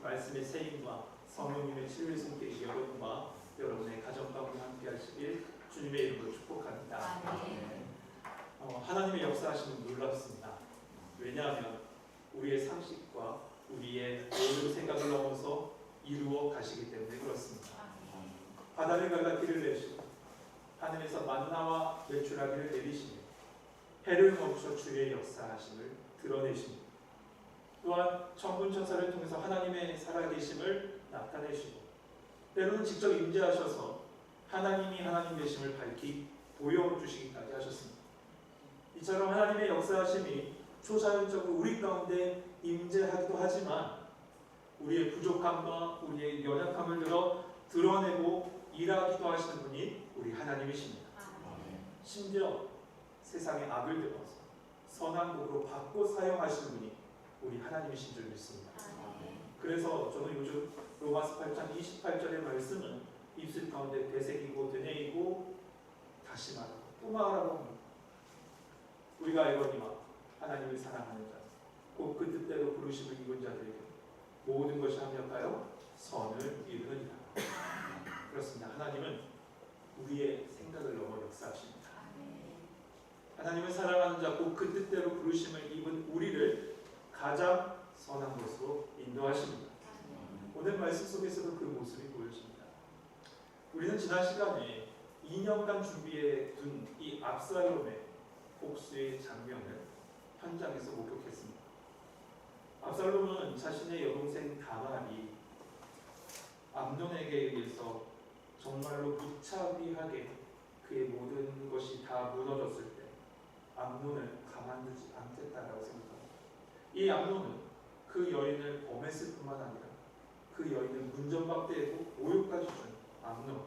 말씀의 세임과 성령님의 치료의 손길이 여러분과 여러분의 가정 가운데 함께 하시길 주님의 이름으로 축복합니다. 하나님의 역사하심은 놀랍습니다. 왜냐하면 우리의 상식과 우리의 모든 생각을 넘어서 이루어 가시기 때문에 그렇습니다. 바다를 갈라 길을 내시고 하늘에서 만나와 메추라기를 내리시며 해를 멈춰 주의 역사하심을 드러내십니다. 또한 천군 천사를 통해서 하나님의 살아계심을 나타내시고 때로는 직접 임재하셔서 하나님이 하나님 되심을 밝히 보여주시기까지 하셨습니다. 이처럼 하나님의 역사하심이 초자연적으로 우리 가운데 임재하기도 하지만 우리의 부족함과 우리의 연약함을 드러내고 일하기도 하시는 분이 우리 하나님이십니다. 심지어 세상의 악을 들어서 선한 복으로 바꿔 사용하시는 분이 우리 하나님이신 줄 믿습니다. 그래서 저는 요즘 로마서 8장 28절의 말씀은 입술 가운데 되새기고 되뇌이고 다시 말하고 또 말하고 합니다. 우리가 알거니와 하나님을 사랑하는 자 곧 그 뜻대로 부르심을 입은 자들에게 모든 것이 합력하여 선을 이루느니라. 그렇습니다. 하나님은 우리의 생각을 넘어 역사하십니다. 하나님을 사랑하는 자 곧 그 뜻대로 부르심을 입은 우리를 가장 선한 곳으로 인도하십니다. 오늘 말씀 속에서도 그 모습이 보여집니다. 우리는 지난 시간에 2년간 준비해 둔 이 압살롬의 복수의 장면을 현장에서 목격했습니다. 압살롬은 자신의 여동생 다말이 암논에게 의해서 정말로 무차비하게 그의 모든 것이 다 무너졌을 때 암논을 가만두지 않겠다라고 생각합니다. 이 암논은 그 여인을 범했을 뿐만 아니라 그 여인을 문전박대에도 모욕까지 준 암논,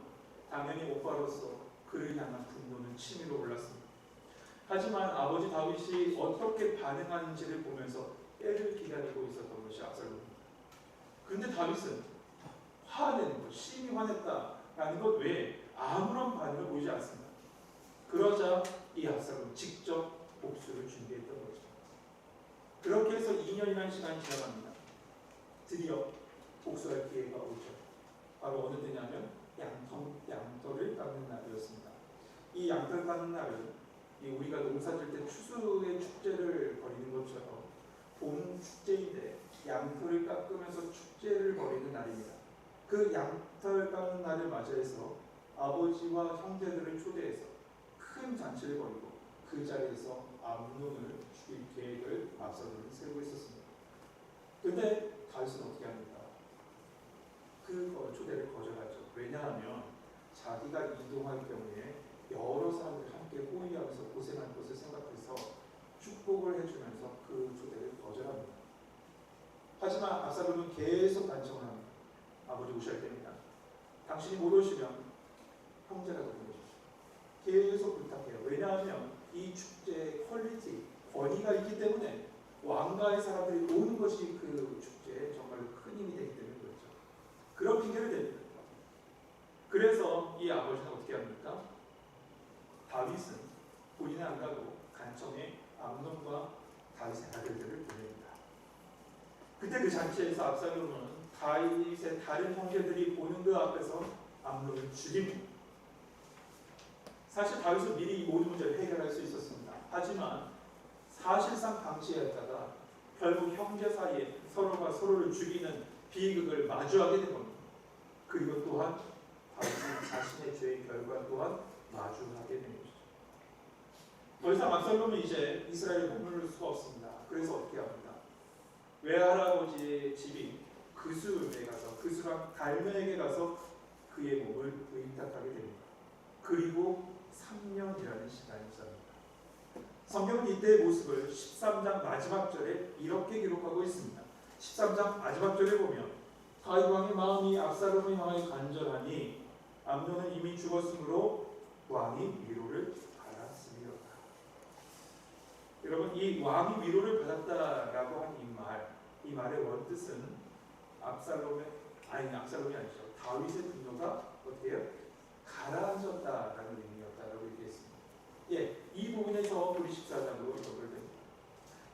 당연히 오빠로서 그를 향한 분노는 치밀어 올랐습니다. 하지만 아버지 다윗이 어떻게 반응하는지를 보면서 때를 기다리고 있었던 것이 압살롬입니다. 그런데 다윗은 화내는 것, 심히 화냈다라는 것 외에 아무런 반응을 보이지 않습니다. 그러자 이 압살롬은 직접 복수를 준비했던 거죠. 그렇게 해서 2년이라는 시간이 지나갑니다. 드디어 복수할 기회가 오죠. 바로 어느 때냐면 양털을 깎는 날이었습니다. 이 양털 깎는 날은 우리가 농사질 때 추수의 축제를 벌이는 것처럼 봄 축제인데 양털을 깎으면서 축제를 벌이는 날입니다. 그 양털 깎는 날을 맞이해서 아버지와 형제들을 초대해서 큰 잔치를 벌이고 그 자리에서 암논을 죽일 계획을 압살롬이 세우고 있었습니다. 그런데 다윗은 어떻게 합니까? 그 초대를 거절하죠. 왜냐하면 자기가 이동할 경우에 여러 사람들이 함께 호의하면서 고생할 것을 생각해서 축복을 해주면서 그 초대를 거절합니다. 하지만 압살롬은 계속 간청을 합니다. 아버지 오셔야 됩니다. 당신이 못 오시면 형제라도 보내주십시오. 계속 부탁해요. 왜냐하면 이 축제의 퀄리티, 권위가 있기 때문에 왕가의 사람들이 오는 것이 그 축제에 정말로 큰 힘이 되기 때문에 그렇죠. 그런 핑계를 댑니다. 그래서 이 아버지는 어떻게 합니까? 다윗은 본인은 안 가고 간청에 암논과 다윗의 아들들을 보냅니다. 그때 그 잔치에서 압살롬은 다윗의 다른 형제들이 보는 그 앞에서 암논을 죽입니다. 사실 다윗은 미리 이 모든 문제를 해결할 수 있었습니다. 하지만 사실상 방치했다가 결국 형제 사이에 서로가 서로를 죽이는 비극을 마주하게 된 겁니다. 그리고 또한 다윗은 자신의 죄의 결과 또한 마주하게 된 것이죠. 더 이상 압살롬은 이제 이스라엘에 머무를 수가 없습니다. 그래서 어떻게 합니까? 외할아버지의 집인 그술에 가서 그술왕 갈매에게 가서 그의 몸을 의탁하게 됩니다. 그리고 3년이라는 시간이 지납니다. 성경은 이때의 모습을 13장 마지막 절에 이렇게 기록하고 있습니다. 13장 마지막 절에 보면 다윗 왕의 마음이 압살롬을 향하여 간절하니 암논은 이미 죽었으므로 왕이 위로를 받았음이로다. 여러분, 이 왕이 위로를 받았다라고 한 이 말의 원뜻은 압살롬이 아니죠. 다윗의 분노가 어떻게 해요? 가라앉았다라는 의미였다라고 얘기했습니다. 이 부분에서 우리 14장으로 연결됩니다.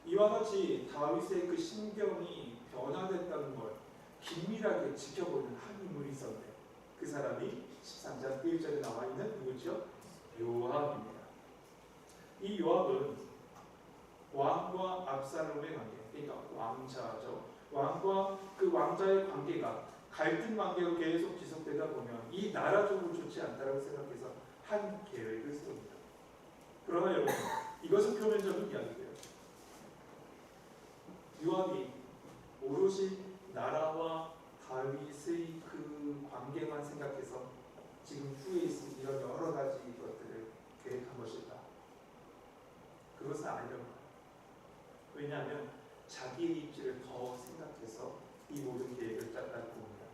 이와 같이 다윗의 그 심경이 변화됐다는 걸 긴밀하게 지켜보는 한 인물이 있었는데 그 사람이 13장 1절에 나와 있는 누구죠? 요압입니다. 이 요압은 왕과 압살롬의 관계, 그러니까 왕자죠. 왕과 그 왕자의 관계가 갈등 관계로 계속 지속되다 보면 이 나라적으로 좋지 않다고 생각해서 한 계획을 세웁니다. 그러나 여러분, 이것은 표면적인 이야기예요. 요압이 오롯이 나라와 다윗의 그 관계만 생각해서 지금 후에 있는 이런 여러 가지 것들을 계획한 것일까? 그것은 아니랍니다. 왜냐하면 자기의 입지를 더 생각해서 이 모든 계획을 짰다고 봅니다.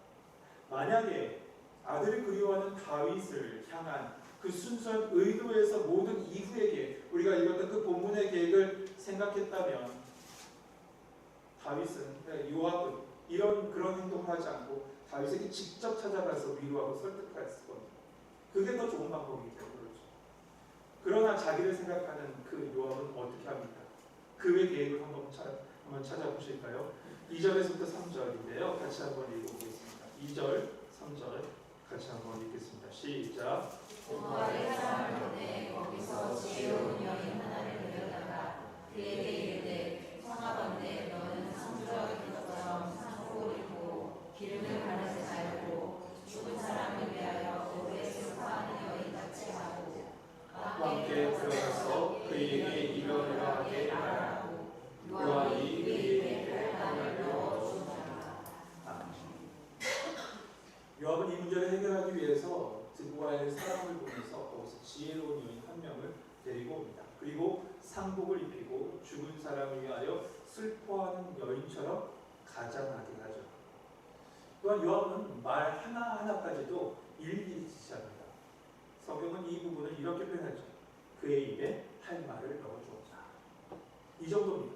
만약에 아들을 그리워하는 다윗을 향한 그 순수한 의도에서 모든 이후의 계획, 우리가 읽었던 그 본문의 계획을 생각했다면 다윗은, 요압은 그런 행동을 하지 않고 다윗에게 직접 찾아가서 위로하고 설득했을 겁니다. 그게 더 좋은 방법이기 때문에 그렇죠. 그러나 자기를 생각하는 그 요압은 어떻게 합니까? 그의 계획을 한번 찾아보실까요? 2절에서부터 3절인데요. 같이 한번 읽어보겠습니다. 2절, 3절 같이 한번 읽겠습니다. 시작. 여호와의 사람을 보내 거기서 지혜로운 여인 하나를 데려다가 그에게 이르되 청하건대 너는 상주하기 것처럼 상복을 입고 기름을 바르지 말고 죽은 사람을 위하여 오래 슬퍼하는 여인같이 하고 왕께 들어가서 그에게 이러이러하게 말하고 요압이 그에게 칼날을 넣어주니라. 요압은 이 문제를 해결하기 위해서 드보아의 사람을 보내서 거기서 지혜로운 여인 한 명을 데리고 옵니다. 그리고 상복을 입히고 죽은 사람을 위하여 슬퍼하는 여인처럼 가장하게 하죠. 또한 요압은 말 하나하나까지도 일일이 지시합니다. 성경은 이 부분을 이렇게 표현하죠. 그의 입에 할 말을 넣어주었다. 이 정도입니다.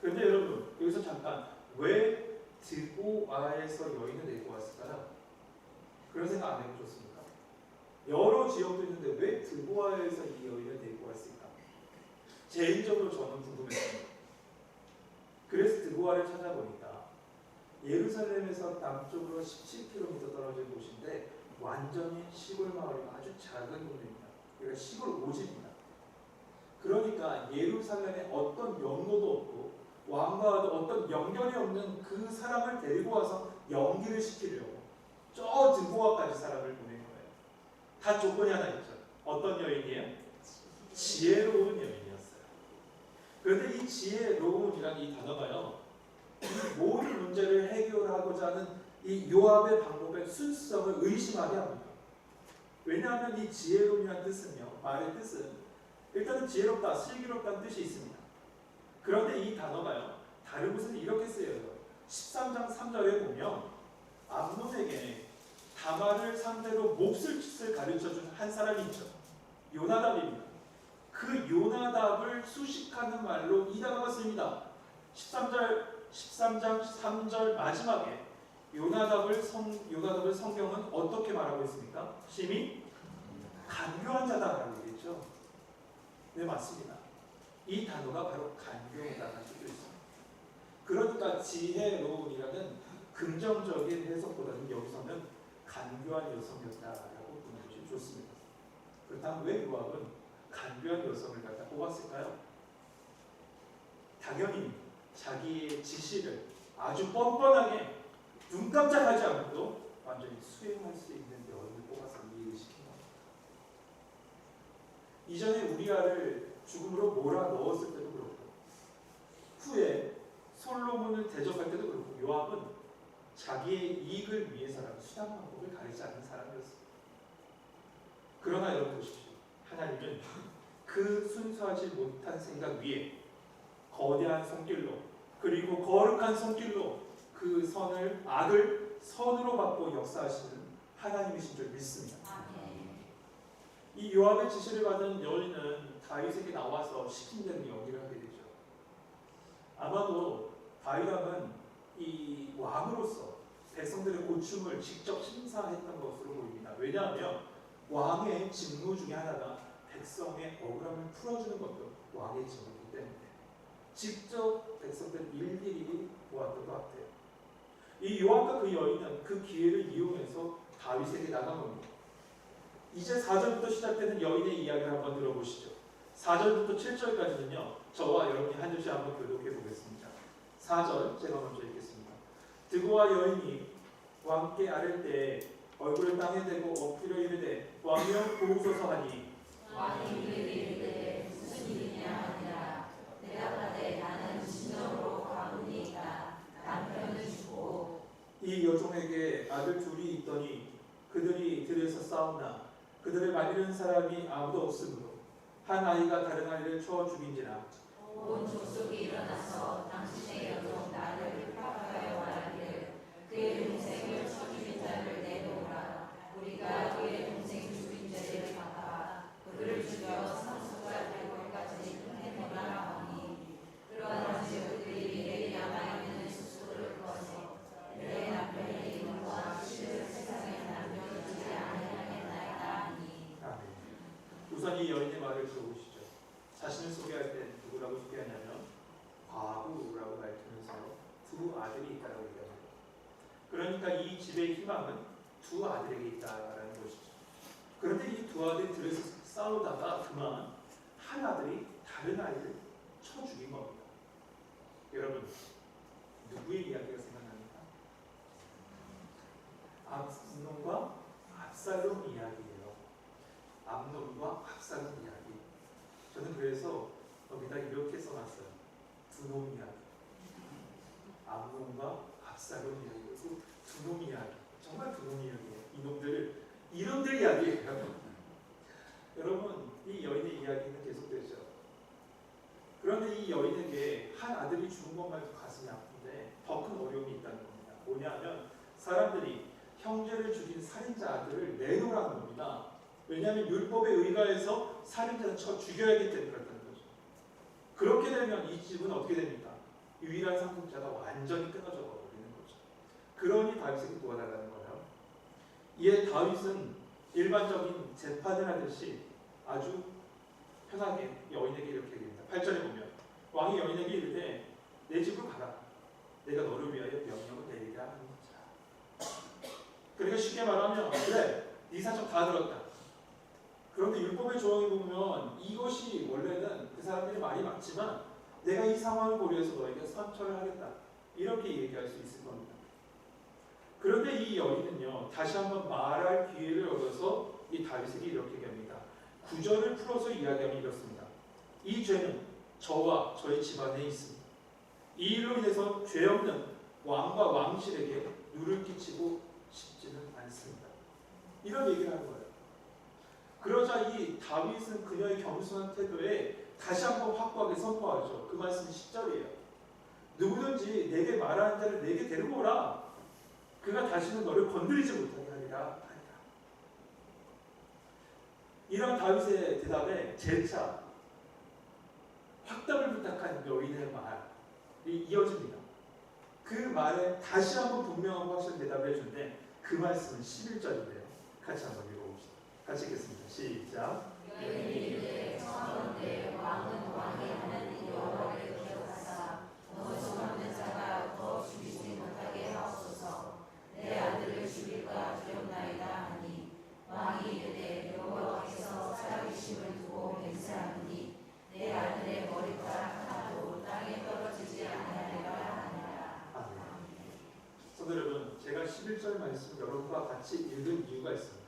그런데 여러분, 여기서 잠깐 왜 드보아에서 여인을 내고 왔을까요? 그런 생각 안 해보셨습니까? 여러 지역도 있는데 왜 드보아에서 이 여인을 데리고 왔을까? 개인적으로 저는 궁금했습니다. 그래서 드보아를 찾아보니까 예루살렘에서 남쪽으로 17km 떨어진 곳인데 완전히 시골 마을이고 아주 작은 동네입니다. 그러니까 시골 오지입니다. 그러니까 예루살렘에 어떤 연고도 없고 왕과 어떤 연결이 없는 그 사람을 데리고 와서 연기를 시키려고 저 드보아까지 사람을 보낸 거예요. 다 조건이 하나 있죠. 어떤 여인이에요? 지혜로운 여인이었어요. 그런데 이 지혜로운이라는 이 단어가요, 이 모든 문제를 해결하고자 하는 이 요압의 방법의 순수성을 의심하게 합니다. 왜냐하면 이 지혜로움이라는 뜻은요, 말의 뜻은 일단은 지혜롭다, 슬기롭다는 뜻이 있습니다. 그런데 이 단어가요, 다른 곳에는 이렇게 쓰여요. 13장 3절에 보면 암논에게 다말을 상대로 몹쓸 가르쳐준 한 사람이 있죠. 요나답입니다. 그 요나답을 수식하는 말로 이 단어가 쓰입니다. 13장 3절 마지막에 요나답을 성경은 어떻게 말하고 있습니까? 심히 간교한 자다라고 얘기했죠. 네, 맞습니다. 이 단어가 바로 간교하다는 뜻도 있습니다. 그러니까 지혜로운이라는 긍정적인 해석보다는 여기서는 간교한 여성이었다라고 보는 것이 좋습니다. 그렇다면 왜 요압은 간교한 여성을 갖다 뽑았을까요? 당연히 자기의 지시를 아주 뻔뻔하게 눈 깜짝하지 않고도 완전히 수행할 수 있는 여인을 뽑아서 이해를 시킨 겁니다. 이전에 우리아를 죽음으로 몰아 넣었을 때도 그렇고 후에 솔로몬을 대적할 때도 그렇고 요압은 자기의 이익을 위해서라는 수단 방법을 가리지 않는 사람이었습니다. 그러나 여러분 보십시오. 하나님은 그 순수하지 못한 생각 위에 거대한 손길로 그리고 거룩한 손길로 그 악을 선으로 바꿔 역사하시는 하나님이신 줄 믿습니다. 이 요압의 지시를 받은 여인은 다윗에게 나와서 시킨 대로 연기를 하게 되죠. 아마도 다윗왕은 이 왕으로서 백성들의 고충을 직접 심사했던 것으로 보입니다. 왜냐하면 왕의 직무 중에 하나가 백성의 억울함을 풀어주는 것도 왕의 직무이기 때문에 직접 백성들 일일이 보았던 것 같아요. 이 요압과 그 여인은 그 기회를 이용해서 다윗에게 나간 겁니다. 이제 4절부터 시작되는 여인의 이야기를 한번 들어보시죠. 4절부터 7절까지는요. 저와 여러분이 한 절씩 한번 교독해 보겠습니다. 4절 제가 먼저 읽겠습니다. 드고와 여인이 왕께 아랠 때에 얼굴을 땅에 대고 엎드려 이르되 왕이여 보소서 하니 왕이 그에게 이르되 무슨 일이냐 하니라. 대답하되 나는 진정으로 가문이이다. 남편은 죽고 이 여종에게 아들 둘이 있더니 그들이 들에서 싸우나 그들을 말리는 사람이 아무도 없으므로 한 아이가 다른 아이를 쳐 죽인지라. 온 족속이 일어나서 당신의 여종 나를 핍박하여 말하기를 그의 동생을 쳐 죽인 자를 내놓으라. 우리가 그의 동생 죽인 죄를 갚아 그를 죽여 상속자 될 것까지 해내라 하니 그러한즉 그들이 내게 남아있는 숙소를 꺼서 내 남편의 이름과 실을 세상에 남겨두지 아니하겠나이다 하니. 아멘. 우선 이 여인의 말을 들어보시죠. 자신을 소개할 때 누구라고 소개하냐면 과부라고 밝히면서 두 아들이 있다고 얘기합니다. 그러니까 이 집의 희망은 두 아들에게 있다라는 것이죠. 그런데 이 두 아들이 들에서 싸우다가 그만 한 아들이 다른 아이를 쳐 죽인 겁니다. 여러분 누구의 이야기가 생각납니까? 암논과 압살롬 이야기예요. 암논과 압살롬 이야기. 저는 그래서 여기다 이렇게 써놨어요. 두 놈 이야기. 암논과 압살롬 이야기. 그리고 두 놈 이야기. 정말 두 놈 이야기예요. 이놈들 이야기예요. 여러분 이 여인의 이야기는 계속되죠. 그런데 이 여인에게 한 아들이 죽은 것만 해도 가슴이 아픈데 더 큰 어려움이 있다는 겁니다. 뭐냐면 사람들이 형제를 죽인 살인자 아들을 내놓으라는 겁니다. 왜냐하면 율법에 의거해서 살인자는 쳐 죽여야기 때문에 그렇다는 거죠. 그렇게 되면 이 집은 어떻게 됩니까? 유일한 상속자가 완전히 끊어져 버리는 거죠. 그러니 다윗에게 도와달라는 거예요. 이에 다윗은 일반적인 재판을 하듯이 아주 편하게 여인에게 이렇게 얘기합니다. 8절에 보면 왕이 여인에게 이르되 내 집으로 가라. 내가 너를 위하여 명령을 내리게 하는 자. 그러니까 쉽게 말하면 그래 네 사정 다 들었다. 그런데 율법의 조항에 보면 이것이 원래는 그 사람들이 말이 많지만 내가 이 상황을 고려해서 너에게 선처를 하겠다. 이렇게 얘기할 수 있을 겁니다. 그런데 이 여인은요 다시 한번 말할 기회를 얻어서 이 다윗에게 이렇게 얘기합니다. 구절을 풀어서 이야기하면 이렇습니다. 이 죄는 저와 저의 집안에 있습니다. 이 일로 인해서 죄 없는 왕과 왕실에게 누를 끼치고 싶지는 않습니다. 이런 얘기를 하는 거예요. 그러자 이 다윗은 그녀의 겸손한 태도에 다시 한번 확고하게 선포하죠. 그 말씀이 10절이에요. 누구든지 내게 말하는 자를 내게 데리고 오라. 그가 다시는 너를 건드리지 못하게 하리라. 이런 다윗의 대답에 재차 확답을 부탁한 여인의 말이 이어집니다. 그 말에 다시 한번 분명하고 확실한 대답을 해주는데 그 말씀은 11절인데요. 같이 한번 읽어봅시다. 같이 읽겠습니다. 시작. 여인이 이르되 청하건대 왕은 왕의 하나님 여호와를 기억하사 원수 없는 자가 더 죽이지 못하게 하옵소서. 내 아들을 죽일까 두렵나이다 하니 왕이 이르되 여호와께서 살아계심을 두고 맹세하노니 내 아들의 머리카락 하나도 땅에 떨어지지 아니하리라 하니라. 아멘. 성도 여러분, 제가 11절 말씀 여러분과 같이 읽은 이유가 있습니다.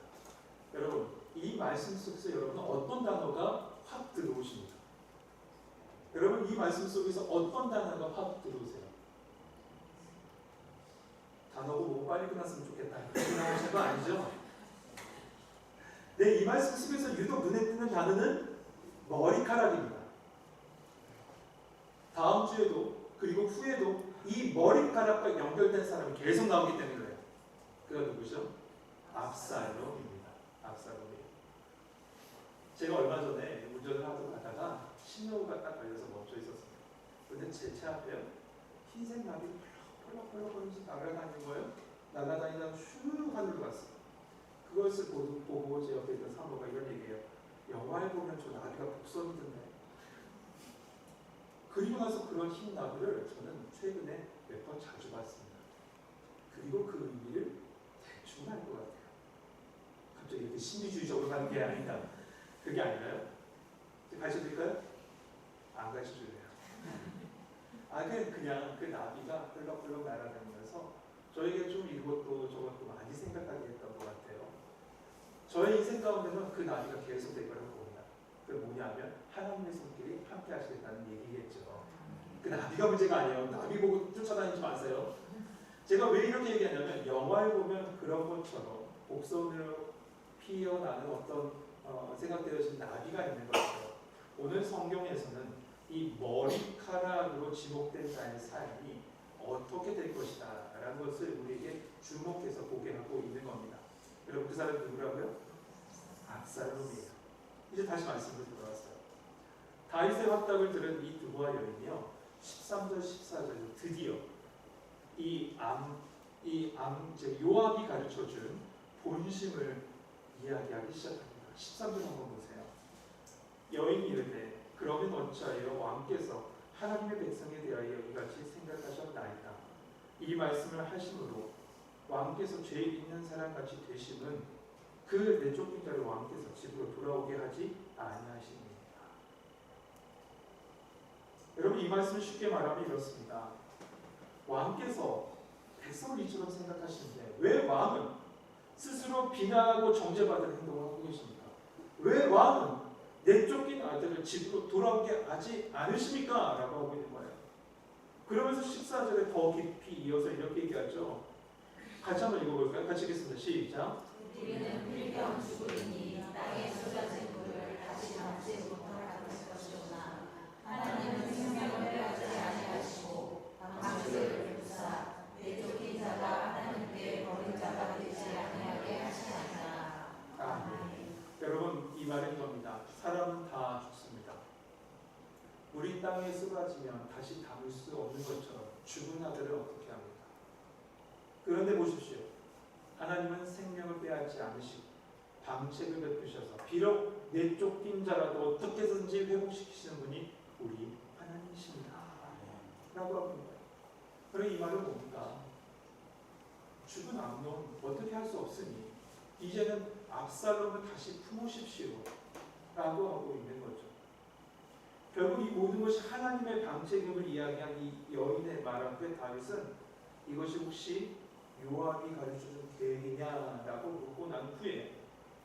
여러분, 이 말씀 속에서 여러분은 어떤 단어가 확 들어오십니까? 여러분, 이 말씀 속에서 어떤 단어가 확 들어오세요? 단어고 뭐 빨리 끝났으면 좋겠다. 그렇게 나오신 거 아니죠? 네, 이 말씀 속에서 유독 눈에 띄는 단어는 머리카락입니다. 다음 주에도 그리고 후에도 이 머리카락과 연결된 사람이 계속 나오기 때문에 그래요. 그가 누구죠? 압살롬입니다. 압살롬이에요. 제가 얼마 전에 운전을 하고 가다가 신호가 딱 걸려서 멈춰 있었습니다. 그런데 제 차 앞에 흰색 나비가 펄럭펄럭거리면서 날아다니는 거예요. 날아다니다가 슈 하늘로 갔어요. 그것을 보고 제 옆에 있던 사모가 이런 얘기해요. 영화에 보면 저 나비가 복선이던데. 그리고 나서 그런 흰 나비를 저는 최근에 몇 번 자주 봤습니다. 그리고 그 의미를 대충 알 것 같아요. 갑자기 이렇게 신비주의적으로 가는 게 아니다. 그게 아니라요. 가르쳐드릴까요? 안 가르쳐줘요. 그냥 그 나비가 흘럭흘럭 날아다니면서 저에게 좀 이것도 저것도 많이 생각하게 했던 것 같아요. 저의 인생 가운데는 그 나비가 계속 될 거라고 봅니다. 그게 뭐냐면 하나님의 손길이 함께 하시겠다는 얘기겠죠. 그 나비가 문제가 아니에요. 나비 보고 쫓아다니지 마세요. 제가 왜 이렇게 얘기하냐면 영화에 보면 그런 것처럼 곡선으로 피어나는 어떤 생각되어진 나비가 있는 것처럼 오늘 성경에서는 이 머리카락으로 지목된 자의 삶이 어떻게 될 것이다 라는 것을 우리에게 주목해서 보게 하고 있는 겁니다. 여러분 그 사람이 누구라고요? 압살롬이에요. 이제 다시 말씀으로 돌아왔어요. 다윗의 확답을 들은 이 두보아 여인이요 13절 14절로 드디어 요압이 가르쳐준 본심을 이야기하기 시작합니다. 13절 한번 보세요. 여인이 이르되 그러면 어찌하여 왕께서 하나님의 백성에 대하여 이같이 생각하셨나이까. 이 말씀을 하심으로 왕께서 죄 있는 사람같이 되심은 그 내쫓긴 자를 왕께서 집으로 돌아오게 하지 아니하심이니라. 여러분 이 말씀을 쉽게 말하면 이렇습니다. 왕께서 백성을 이처럼 생각하시는데 왜 왕은 스스로 비난하고 정죄받을 행동을 하고 계십니까? 왜 왕은 내쫓긴 아들을 집으로 돌아오게 하지 않으십니까? 라고 하고 있는 거예요. 그러면서 14절에 더 깊이 이어서 이렇게 얘기하죠. 같이 한번 읽어볼까요? 같이 읽겠습니다. 시작. 우리는 필경 죽으리니 땅에 쏟아진 물을 다시 받지 못할 것이오나 하나님은 생명을 빼앗지 아니하시고 방주를 부사 내쫓긴 자가 하나님께 버린 자가 되지 아니하게 하시나이다. 아멘. 여러분 이 말은 이겁니다. 사람은 다 죽습니다. 우리 땅에 쏟아지면 다시 담을 수 없는 것처럼 죽은 아들을 어떻게 합니까? 그런데 보십시오. 하나님은 생명을 빼앗지 않으시고 방책을 베푸셔서 비록 내쫓긴 자라도 어떻게 해서든지 회복시키시는 분이 우리 하나님이십니다. 라고 합니다. 그럼 이 말은 뭡니까? 죽은 암논 어떻게 할 수 없으니 이제는 압살롬을 다시 품으십시오 라고 하고 있는 거죠. 결국 이 모든 것이 하나님의 방책임을 이야기한 이 여인의 말 앞에 다윗은 이것이 혹시 요압이 가르쳐준 계획이냐라고 묻고 난 후에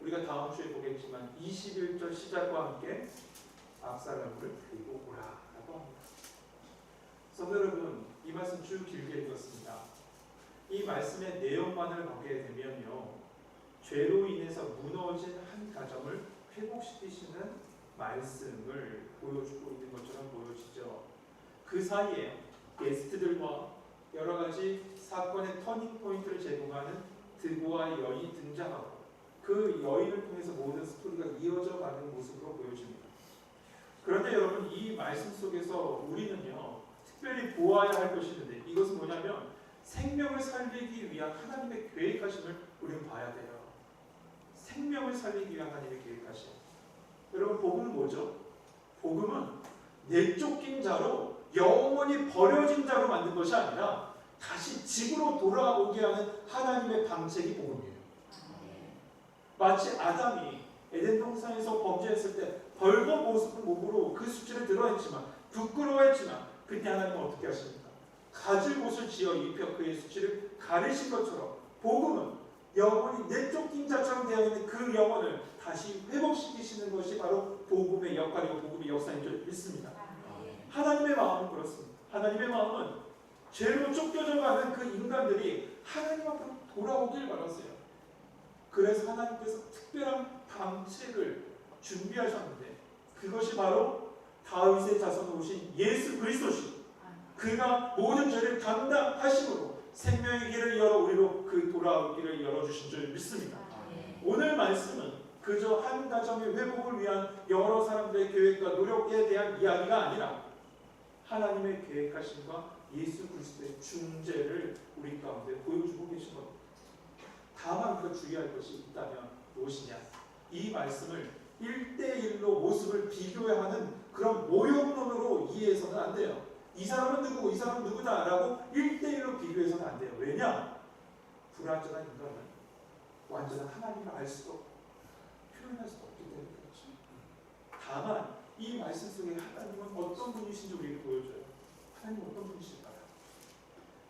우리가 다음 주에 보겠지만 21절 시작과 함께 압살롬을 데리고 오라라고 합니다. 성도 여러분 이 말씀 쭉 길게 읽었습니다. 이 말씀의 내용만을 보게 되면요 죄로 인해서 무너진 한 가정을 회복시키시는 말씀을 보여주고 있는 것처럼 보여지죠. 그 사이에 게스트들과 여러 가지 사건의 터닝 포인트를 제공하는 드보아 여인이 등장하고 그 여인을 통해서 모든 스토리가 이어져 가는 모습으로 보여집니다. 그런데 여러분 이 말씀 속에서 우리는요 특별히 보아야 할 것이 있는데 이것은 뭐냐면 생명을 살리기 위한 하나님의 계획하심을 우리는 봐야 돼요. 생명을 살리기 위한 하나님의 계획하심. 여러분 복음은 뭐죠? 복음은 내쫓긴 자로 영원히 버려진 자로 만든 것이 아니라 다시 집으로 돌아오게 하는 하나님의 방책이 복음이에요. 마치 아담이 에덴 동산에서 범죄했을 때 벌거벗은 몸으로 그 수치를 드러냈지만 부끄러워했지만 그때 하나님은 어떻게 하십니까? 가질 곳을 지어 입혀 그의 수치를 가리신 것처럼 복음은 영원히 내쫓긴 자처럼 되어 있는 그 영혼을 다시 회복시키시는 것이 바로 복음의 역할이고 복음의 역사인 줄 믿습니다. 하나님의 마음은 그렇습니다. 하나님의 마음은 죄로 쫓겨져 가는 그 인간들이 하나님 앞으로 돌아오길 바랐어요. 그래서 하나님께서 특별한 방책을 준비하셨는데 그것이 바로 다윗의 자손으로 오신 예수 그리스도시고 그가 모든 죄를 감당하심으로 생명의 길을 열어 우리로 그 돌아오기를 열어주신 줄 믿습니다. 오늘 말씀은 그저 한 가정의 회복을 위한 여러 사람들의 계획과 노력에 대한 이야기가 아니라 하나님의 계획하심과 예수 그리스도의 중재를 우리 가운데 보여주고 계신 겁니다. 다만 우리가 주의할 것이 있다면 무엇이냐? 이 말씀을 1대1로 모습을 비교하는 그런 모형론으로 이해해서는 안 돼요. 이 사람은 누구고 이 사람은 누구다라고 1대1로 비교해서는 안 돼요. 왜냐? 불완전한 인간은 완전한 하나님을 알 수도 표현할 수도 없기 때문에 그렇죠. 다만 이 말씀 속에 하나님은 어떤 분이신지 우리에게 보여줘요. 하나님은 어떤 분이실까요?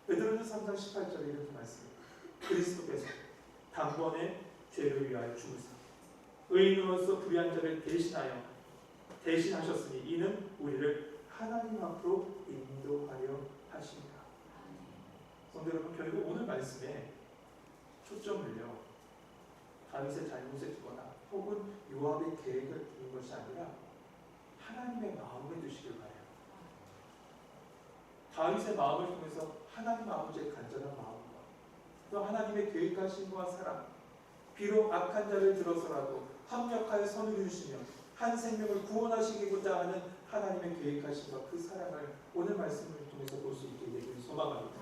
베드로전서 3장 18절에 이렇게 말씀합니다. 그리스도께서 단번에 죄를 위하여 죽으사 의인으로서 불의한 자를 대신하셨으니 이는 우리를 하나님 앞으로 인도하려 하십니다. 성도 여러분, 결국 오늘 말씀에 초점을요 다윗의 잘못에 두거나 혹은 요압의 계획을 두는 것이 아니라 하나님의 마음에 두시길 바라요. 다윗의 마음을 통해서 하나님 아버지의 간절한 마음과 또 하나님의 계획하심과 사랑, 비록 악한 자를 들어서라도 합력하여 선을 이루시며 한 생명을 구원하시고자 하는 하나님의 계획하심과 그 사랑을 오늘 말씀을 통해서 볼 수 있게 되기를 소망합니다.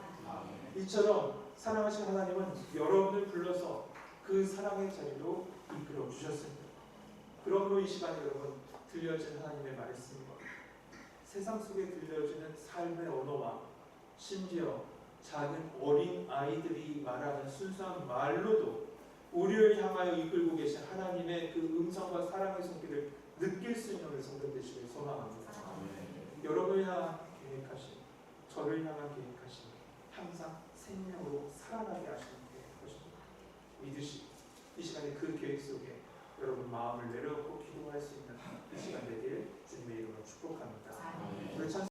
이처럼 사랑하신 하나님은 여러분을 불러서 그 사랑의 자리로 이끌어 주셨습니다. 그러므로 이 시간에 여러분 들려진 하나님의 말씀과 세상 속에 들려지는 삶의 언어와 심지어 작은 어린 아이들이 말하는 순수한 말로도 우리를 향하여 이끌고 계신 하나님의 그 음성과 사랑의 손길을 느낄 수 있는 우리 성도 되시길 소망합니다. 여러분을 향한 계획하심, 저를 향한 계획하심 항상 생명으로 살아나게 하시는 것입니다. 믿으시 이 시간에 그 계획 속에 여러분 마음을 내려놓고 기도할 수 있는 이 시간 되길 주님의 이름으로 축복합니다. 우리 찬송